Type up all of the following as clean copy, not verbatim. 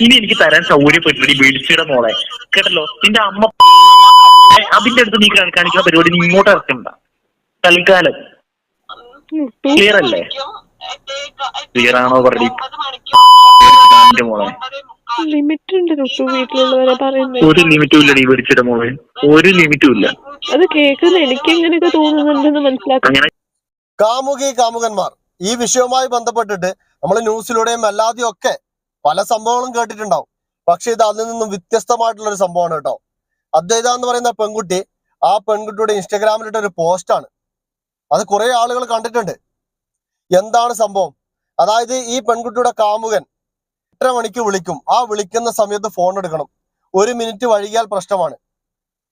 ഇനി എനിക്ക് തരാൻ സൗകര്യപ്പെട്ടില്ല വീഴ്ചയുടെ മോളെ, കേട്ടല്ലോ. നിന്റെ അമ്മ അതിന്റെ അടുത്ത് നീ കാണിക്കുന്ന പരിപാടി നീ ഇങ്ങോട്ട് ഇറക്കണ്ട തൽക്കാലം. ക്ലിയർ അല്ലേ? ക്ലിയർ ആണോ പറടി മോളെ? ഒരു ലിമിറ്റും ഇല്ല. നീ വീഴ്ചയുടെ മോളെ, ഒരു ലിമിറ്റും ഇല്ല. അത് കേൾക്കുന്ന എനിക്ക് എങ്ങനെയൊക്കെ തോന്നുന്നുണ്ടെന്ന് മനസ്സിലാക്കാം. കാമുകന്മാർ ഈ വിഷയവുമായി ബന്ധപ്പെട്ടിട്ട് നമ്മൾ ന്യൂസിലൂടെയും അല്ലാതെയും ഒക്കെ പല സംഭവങ്ങളും കേട്ടിട്ടുണ്ടാവും. പക്ഷെ ഇത് അതിൽ നിന്നും വ്യത്യസ്തമായിട്ടുള്ള ഒരു സംഭവമാണ് കേട്ടോ. അദ്വൈത എന്ന് പറയുന്ന പെൺകുട്ടി, ആ പെൺകുട്ടിയുടെ ഇൻസ്റ്റഗ്രാമിലിട്ട ഒരു പോസ്റ്റാണ്. അത് കുറെ ആളുകൾ കണ്ടിട്ടുണ്ട്. എന്താണ് സംഭവം? അതായത് ഈ പെൺകുട്ടിയുടെ കാമുകൻ 8:30 മണിക്ക് വിളിക്കും. ആ വിളിക്കുന്ന സമയത്ത് ഫോൺ എടുക്കണം. 1 മിനിറ്റ് വൈകിയാൽ പ്രശ്നമാണ്.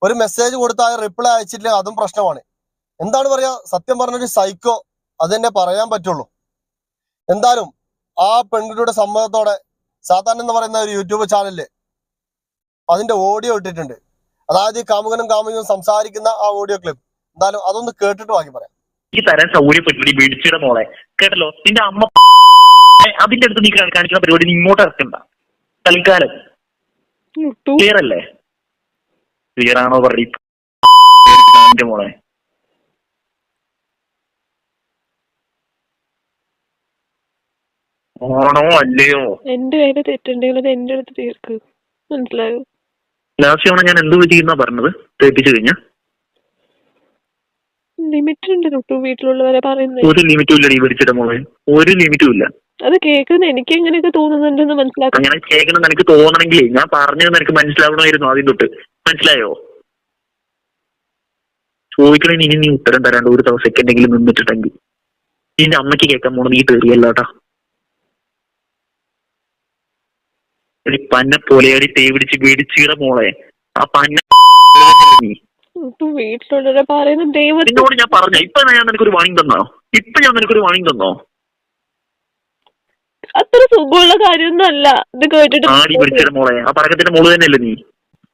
ഒരു മെസ്സേജ് കൊടുത്താൽ റിപ്ലൈ അയച്ചിട്ടില്ല, അതും പ്രശ്നമാണ്. എന്താണ് പറയാ, സത്യം പറഞ്ഞൊരു സൈക്കോ അത് തന്നെ പറയാൻ പറ്റുള്ളൂ. എന്തായാലും ആ പെൺകുട്ടിയുടെ സമ്മതത്തോടെ സാധാരണ എന്ന് പറയുന്ന ഒരു യൂട്യൂബ് ചാനലില് അതിന്റെ ഓഡിയോ ഇട്ടിട്ടുണ്ട്. അതായത് ഈ കാമുകനും കാമുകനും സംസാരിക്കുന്ന ആ ഓഡിയോ ക്ലിപ്പ്. എന്തായാലും അതൊന്ന് കേട്ടിട്ട് ബാക്കി പറയാം. എനിക്ക് തരാൻ സൗകര്യപ്പെട്ടില്ല വീഴ്ചയുടെ മോളെ, കേട്ടല്ലോ. നിന്റെ അമ്മ അതിന്റെ അടുത്ത് നീ കാണിക്കുന്ന പരിപാടി നീ ഇങ്ങോട്ട് ഇറക്കണ്ട തൽക്കാലം. ക്ലിയർ അല്ലേ? ക്ലിയർ ആണോ പറടി മോളെ? ആണോ അല്ലയോ? എന്റെ കയ്യില് തെറ്റുണ്ടെങ്കിൽ അത് എന്റെ അടുത്ത് തീർക്ക്. മനസ്സിലായോ? ലാസ്റ്റ് തവണ ഞാൻ എന്ത് ചെയ്യുന്ന പറഞ്ഞത്? തേപ്പിച്ചു കഴിഞ്ഞ ലിമിറ്റ് ഉണ്ട് തൊട്ടു വീട്ടിലുള്ളവരെ പറയുന്നത്. ഒരു ലിമിറ്റും ഇല്ല. നീ വീഴ്ചയുടെ മോളെ, ഒരു ലിമിറ്റും ഇല്ല. അത് കേൾക്കുന്ന എനിക്ക് എങ്ങനെയൊക്കെ തോന്നുന്നുണ്ടെന്ന് മനസ്സിലാക്കാം. അങ്ങനെ കേൾക്കണം നിനക്ക് തോന്നണമെങ്കിൽ ഞാൻ പറഞ്ഞത് നിനക്ക് മനസ്സിലാവണമായിരുന്നു ആദ്യം തൊട്ട്. മനസ്സിലായോ? ചോദിക്കണേ ഇനി നീ ഉത്തരം തരാണ്ട് ഒരു സെക്കൻഡെങ്കിലും നിന്നിട്ടുണ്ടെങ്കിൽ നിന്റെ അമ്മയ്ക്ക് കേൾക്കാൻ പോണത് നീ തെറിയല്ലാട്ടാ. ഒരു പന്ന പോലെയാടി തേ പിടിച്ച് വീടിച്ചീട മോളെ. ആ പന്ന നീ വീട്ടിലുള്ളവരെ പറയുന്ന നിന്നോട് ഞാൻ പറഞ്ഞ ഇപ്പൊ ഞാൻ നിനക്കൊരു വാണിംഗ് തന്നോ? ഇപ്പൊ ഞാൻ നിനക്കൊരു വാണിംഗ് തന്നോ? അത്ര സുഖമുള്ള കാര്യമൊന്നും അല്ല ഇത് കേട്ടിട്ട്. ആടി പിടിച്ചിട മോളെ, ആ പടക്കത്തിന്റെ മോള് തന്നെയല്ലേ നീ?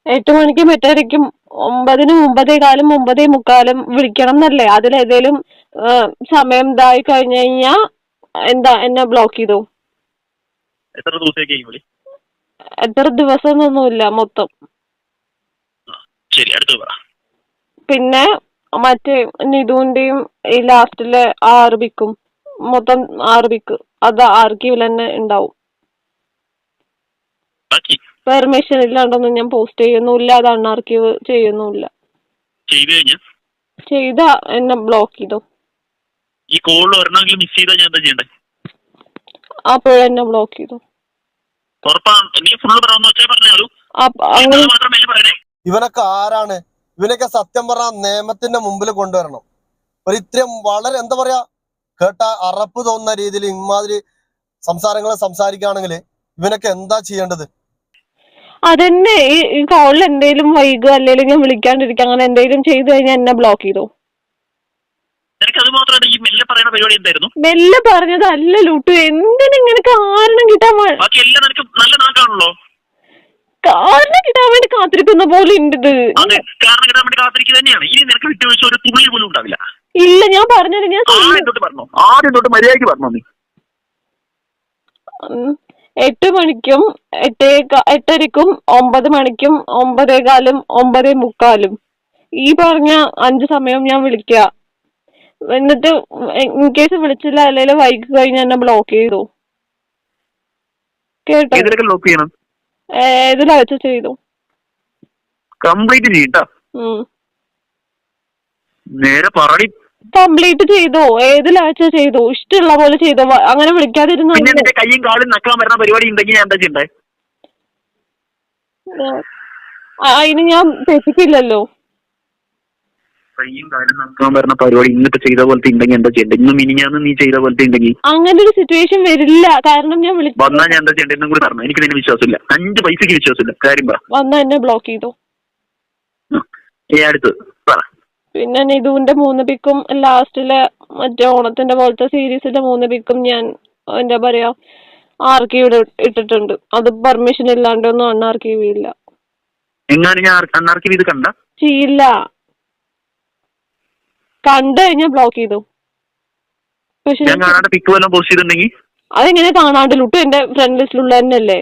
8 മണിക്കും 8:30ക്കും 9-നും 9:15-നും 9:45 വിളിക്കണം എന്നല്ലേ? അതിലേതേലും സമയം ഇതായി കഴിഞ്ഞു കഴിഞ്ഞാ എന്താ എന്നെ ബ്ലോക്ക് ചെയ്തോ? എത്ര ദിവസത്തേക്ക് വിളി? എത്ര ദിവസം എന്നൊന്നുമില്ല, മൊത്തം. ശരി, അടുത്ത് പറ. പിന്നെ മറ്റേ നിധുവിന്റെയും ഈ ലാസ്റ്റിലെ 6 പിക്കും മൊത്തം 6 പിക്ക് അത് ആർക്കീവിൽ തന്നെ ഉണ്ടാവും. പെർമിഷൻ ഇല്ലാണ്ടൊന്നും ഞാൻ പോസ്റ്റ് ചെയ്യുന്നില്ല, അത് അൺആർക്കീവ് ചെയ്യുന്നില്ല. ചെയ്ത എന്നെ ബ്ലോക്ക് ചെയ്തോ? ഈ കോളിൽ ഒരെണ്ണമെങ്കിലും മിസ് ചെയ്താൽ ഞാൻ എന്താ ചെയ്യണ്ടേ? അപ്പോഴെന്നെ ബ്ലോക്ക് ചെയ്തു. ഇവനൊക്കെ ആരാണ്? ഇവനൊക്കെ സത്യം പറഞ്ഞ നിയമത്തിന്റെ മുമ്പിൽ കൊണ്ടുവരണം. ഒരു ഇത്രയും വളരെ എന്താ പറയാ, കേട്ട അറപ്പ് തോന്നുന്ന രീതിയിൽ ഇമാതിരി സംസാരങ്ങൾ സംസാരിക്കുകയാണെങ്കിൽ ഇവനൊക്കെ എന്താ ചെയ്യേണ്ടത്? അതന്നെ, ഈ കോളിൽ എന്തെങ്കിലും വൈകുക അല്ലെങ്കിൽ ഞാൻ വിളിക്കാണ്ടിരിക്കുക അങ്ങനെ എന്തെങ്കിലും ചെയ്തു കഴിഞ്ഞാൽ എന്നെ ബ്ലോക്ക് ചെയ്തോ? മെല്ലെ പറഞ്ഞതല്ല ലൂട്ടു, എന്തിനിങ്ങനെ കാരണം കിട്ടാൻ വേണ്ടി കാത്തിരിക്കുന്ന പോലെ ഉണ്ട് ഇത്. ഇല്ല, ഞാൻ പറഞ്ഞത് ഞാൻ 8 മണിക്കും 8:30ക്കും 9 മണിക്കും 9:15-നും 9:45-നും ഈ പറഞ്ഞ 5 സമയം ഞാൻ വിളിക്കുക. എന്നിട്ട് ഇൻ കേസ് വിളിച്ചില്ല അല്ലെങ്കിൽ വൈകി കഴിഞ്ഞാൽ എന്നെ ബ്ലോക്ക് ചെയ്തു. കേട്ടോ? ഏതിലാഴ്ച ചെയ്തു? കംപ്ലീറ്റ് ചെയ്യട്ടോ. കംപ്ലീറ്റ് ചെയ്തോ? ഏതിലാഴ്ച ചെയ്തു? ഇഷ്ടമുള്ള പോലെ ചെയ്തോ? അങ്ങനെ വിളിക്കാതിരുന്നു. കയ്യും കാലും നക്കാൻ വരുന്ന പരിപാടി ഉണ്ടെങ്കിൽ ഞാൻ എന്താ ചെയ്യണ്ടേ? അതിന് ഞാൻ തെറ്റിക്കില്ലല്ലോ. കയ്യും കാലും നക്കാൻ വരുന്ന പരിപാടി ഇന്നിപ്പോ ചെയ്ത പോലത്തെ ഉണ്ടെങ്കിൽ എന്താ ചെയ്യണ്ടേ? ഇന്ന് മിനിഞ്ഞാന്ന് നീ ചെയ്ത പോലത്തെ ഉണ്ടെങ്കിൽ അങ്ങനെ ഒരു സിറ്റുവേഷൻ വരില്ല. കാരണം ഞാൻ വന്നാൽ ഞാൻ എന്താ ചെയ്യണ്ടെന്നും കൂടി പറഞ്ഞു. എനിക്ക് നിന്നെ വിശ്വാസമില്ല, 5 പൈസക്ക് വിശ്വാസമില്ല. കാര്യം പറ. വന്നാ എന്നെ ബ്ലോക്ക് ചെയ്തു. അടുത്ത് പറ. പിന്നെ നിധുവിന്റെ 3 പിക്കും ലാസ്റ്റിലെ മറ്റേ ഓണത്തിന്റെ പോലത്തെ സീരീസിന്റെ 3 പിക്കും ഞാൻ എന്താ പറയാ ആർക്കീവ് ഇട്ടിട്ടുണ്ട്. അത് പെർമിഷൻ ഇല്ലാണ്ടൊന്നും അൺആർക്കീവ് ഇല്ല. ചെയ്യില്ല. കണ്ടു കഴിഞ്ഞാൽ ബ്ലോക്ക് ചെയ്തു. അതെങ്ങനെ കാണാണ്ട്? ലുട്ടു എന്റെ ഫ്രണ്ട് ലിസ്റ്റിലുള്ള തന്നെയല്ലേ?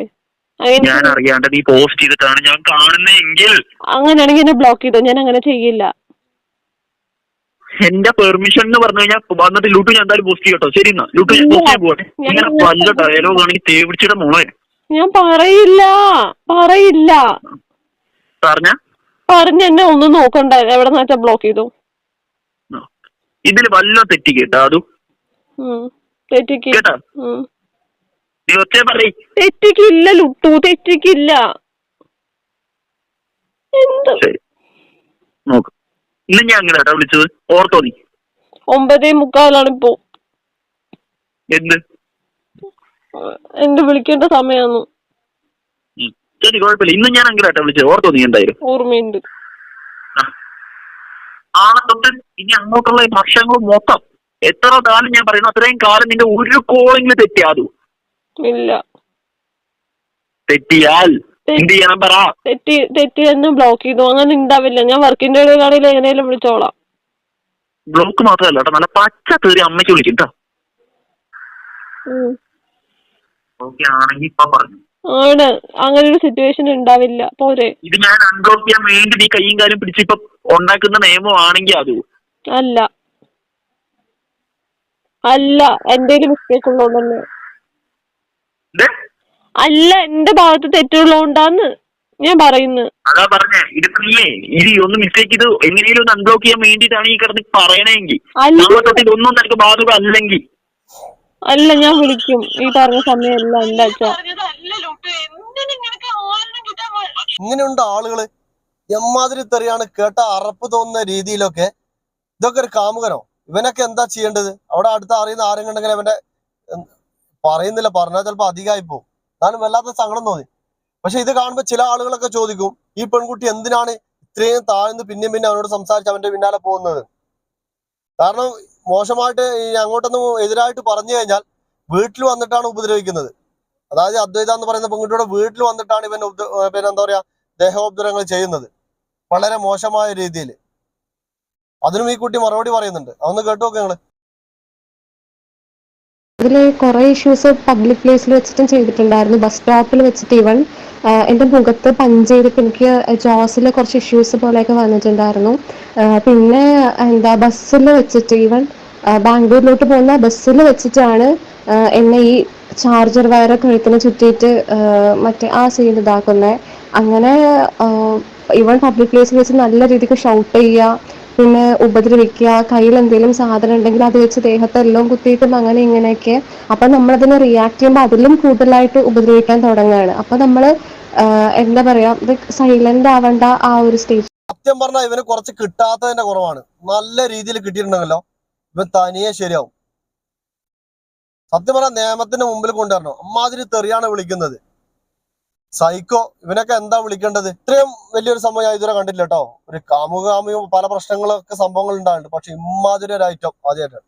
ഞാൻ അറിയാണ്ട് നീ പോസ്റ്റ് ചെയ്തിട്ടാണ് ഞാൻ കാണുന്നതെങ്കിൽ അങ്ങനെയാണെങ്കിൽ എന്നെ ബ്ലോക്ക് ചെയ്തോ, ഞാൻ അങ്ങനെ ചെയ്യില്ല. എന്റെ പെർമിഷൻ എന്ന് പറഞ്ഞു കഴിഞ്ഞാൽ വന്നിട്ട് ലൂട്ടു ഞാൻ എന്തായാലും പോസ്റ്റ് ചെയ്യട്ടോ. ശരി എന്നാ ലൂട്ടു ഞാൻ പോസ്റ്റ് ചെയ്യാൻ പോട്ടെ. ഇങ്ങനെ വല്ല ഡയലോഗ് ആണെങ്കിൽ തേവിടിച്ചിട്ട് മോളെ ഞാൻ പറയില്ല പറഞ്ഞ എന്നെ ഒന്നും നോക്കണ്ട, എവിടെ വെച്ചാ ബ്ലോക്ക് ചെയ്തു. ഇതില് വല്ല തെറ്റി കേട്ടാ അതു തെറ്റിക്കില്ല ലുട്ടു, തെറ്റിക്കില്ല. എന്ത് നോക്ക് ഇന്ന് ഞാൻ അങ്ങനെ വിളിച്ചത് ഓർത്തോ നീ? 9:45 എന്ത് എന്റെ വിളിക്കേണ്ട സമയാന്നു. ശരി കുഴപ്പമില്ല. ഇന്ന് ഞാൻ അങ്ങനെ വിളിച്ചത് ഓർത്തോ നീ? എന്തായാലും ഓർമ്മയുണ്ട്. ആളെ തൊട്ട് ഇനി അങ്ങോട്ടുള്ള ഭക്ഷണങ്ങൾ മൊത്തം എത്ര കാലം ഞാൻ പറയുന്നു അത്രയും കാലം നിന്റെ ഒരു കോളിംഗ് തെറ്റിയാതു. ഇല്ല, തെറ്റിയാൽ എന്ത് ചെയ്യണം പറ. തെറ്റി എന്ന് ബ്ലോക്ക് ചെയ്തു. അങ്ങനെ ഉണ്ടാവില്ല. ഞാൻ വർക്കിന്റെ ഇടയിലാണെങ്കിൽ എങ്ങനെയാലും വിളിച്ചോളാം. ബ്ലോക്ക് മാത്രമല്ല കേട്ടോ, നല്ല പച്ച കയറി അമ്മയ്ക്ക് വിളിക്കും കേട്ടോ. ഓക്കെ ആണെങ്കിൽ ഇപ്പൊ പറഞ്ഞു ആണ്, അങ്ങനെ ഒരു സിറ്റുവേഷൻ ഉണ്ടാവില്ല. പോരെ, ഇത് ഞാൻ അൺബ്ലോക്ക് ചെയ്യാൻ വേണ്ടി നീ കയ്യും കാലും പിടിച്ചിപ്പൊ ഉണ്ടാക്കുന്ന നിയമം ആണെങ്കിൽ അത് അല്ല എന്റെ മിസ്റ്റേക്ക് ഉള്ളതുകൊണ്ടല്ലേ. അല്ല, എന്റെ ഭാഗത്ത് തെറ്റുള്ളതുകൊണ്ടാന്ന് ഞാൻ പറയുന്നു. അതാ പറഞ്ഞേ. ഇതിപ്പോ ഇത് ഒന്ന് മിസ്റ്റേക്ക് ഇത് എങ്ങനെയും ഒന്ന് അൺബ്ലോക്ക് ചെയ്യാൻ വേണ്ടിയിട്ടാണ് ഈ കിടന്ന് പറയണെങ്കിൽ ഇതൊന്നും നിനക്ക് ബാധക അല്ലെങ്കിൽ അല്ല, ഞാൻ വിളിക്കും. ഈ പറഞ്ഞ സമയമല്ല എന്താ ഇങ്ങനെയുണ്ട് ആളുകള്. എമ്മാതിരി തെറിയാണ് കേട്ട അറപ്പ് തോന്നുന്ന രീതിയിലൊക്കെ. ഇതൊക്കെ ഒരു കാമുകനോ? ഇവനൊക്കെ എന്താ ചെയ്യേണ്ടത്? അവിടെ അടുത്ത് അറിയുന്ന ആരെങ്കിലും ഉണ്ടെങ്കിൽ അവന്റെ പറയുന്നില്ല, പറഞ്ഞാൽ ചിലപ്പോ അധികമായി പോകും. ഞാനും വല്ലാത്ത സങ്കടം തോന്നി. പക്ഷെ ഇത് കാണുമ്പോൾ ചില ആളുകളൊക്കെ ചോദിക്കും, ഈ പെൺകുട്ടി എന്തിനാണ് ഇത്രയും താഴ്ന്ന് പിന്നെ അവനോട് സംസാരിച്ച് അവന്റെ പിന്നാലെ പോകുന്നത്? കാരണം മോശമായിട്ട് അങ്ങോട്ടൊന്നും എതിരായിട്ട് പറഞ്ഞു കഴിഞ്ഞാൽ വീട്ടിൽ വന്നിട്ടാണ് ഉപദ്രവിക്കുന്നത്. അതായത് അദ്വൈത എന്ന് പറയുന്ന പെൺകുട്ടിയുടെ വീട്ടിൽ വന്നിട്ടാണ് ഇവൻ പിന്നെ എന്താ പറയാ ദേഹോപദ്രവങ്ങൾ ചെയ്യുന്നത്, വളരെ മോശമായ രീതിയിൽ. അതിനും ഈ കുട്ടി മറുപടി പറയുന്നുണ്ട്. അതൊന്ന് കേട്ടു നോക്ക് നിങ്ങള്. അതിൽ കുറേ ഇഷ്യൂസ് പബ്ലിക് പ്ലേസിൽ വെച്ചിട്ടും ചെയ്തിട്ടുണ്ടായിരുന്നു. ബസ് സ്റ്റോപ്പിൽ വെച്ചിട്ട് ഇവൻ എൻ്റെ മുഖത്ത് പഞ്ച് ചെയ്തിട്ട് എനിക്ക് ജോസിൽ കുറച്ച് ഇഷ്യൂസ് പോലെയൊക്കെ വന്നിട്ടുണ്ടായിരുന്നു. പിന്നെ എന്താ ബസ്സിൽ വെച്ചിട്ട് ഇവൻ ബാംഗ്ലൂരിലോട്ട് പോകുന്ന ബസ്സിൽ വെച്ചിട്ടാണ് എന്നെ ഈ ചാർജർ വയർ കഴുത്തിന് ചുറ്റിയിട്ട് മറ്റേ ആ സീൻ ഇതാക്കുന്നത്. അങ്ങനെ ഇവൻ പബ്ലിക് പ്ലേസിൽ വെച്ച് നല്ല രീതിക്ക് ഷൗട്ട് ചെയ്യുക, പിന്നെ ഉപദ്രവിക്കുക, കയ്യിൽ എന്തെങ്കിലും സാധനം ഉണ്ടെങ്കിൽ അത് വെച്ച് ദേഹത്തെല്ലാം കുത്തിയിട്ടും അങ്ങനെ ഇങ്ങനെയൊക്കെ. അപ്പം നമ്മളതിനെ റിയാക്ട് ചെയ്യുമ്പോൾ അതിലും കൂടുതലായിട്ട് ഉപദ്രവിക്കാൻ തുടങ്ങുകയാണ്. അപ്പം നമ്മൾ എന്താ പറയാ, സൈലന്റ് ആവേണ്ട ആ ഒരു സ്റ്റേജ്. സത്യം പറഞ്ഞാൽ ഇവന് കുറച്ച് കിട്ടാത്തതിന്റെ കുറവാണ്. നല്ല രീതിയിൽ കിട്ടിയിട്ടുണ്ടെങ്കിലോ ഇവൻ തനിയെ ശരിയാവും. സത്യം പറഞ്ഞാൽ നിയമത്തിന്റെ മുമ്പിൽ കൊണ്ടുവരണം. അമ്മാതിരി തെറിയാണ് വിളിക്കുന്നത്. സൈക്കോ. ഇവനൊക്കെ എന്താ വിളിക്കേണ്ടത്? ഇത്രയും വലിയൊരു സംഭവം ഞാൻ ഇതുവരെ കണ്ടില്ല കേട്ടോ. ഒരു കാമുകാമിയും പല പ്രശ്നങ്ങളൊക്കെ സംഭവങ്ങൾ ഉണ്ടായിട്ടുണ്ട്, പക്ഷെ ഇമ്മാതിരി ഒരു ഐറ്റം ആദ്യമായിട്ടാണ്.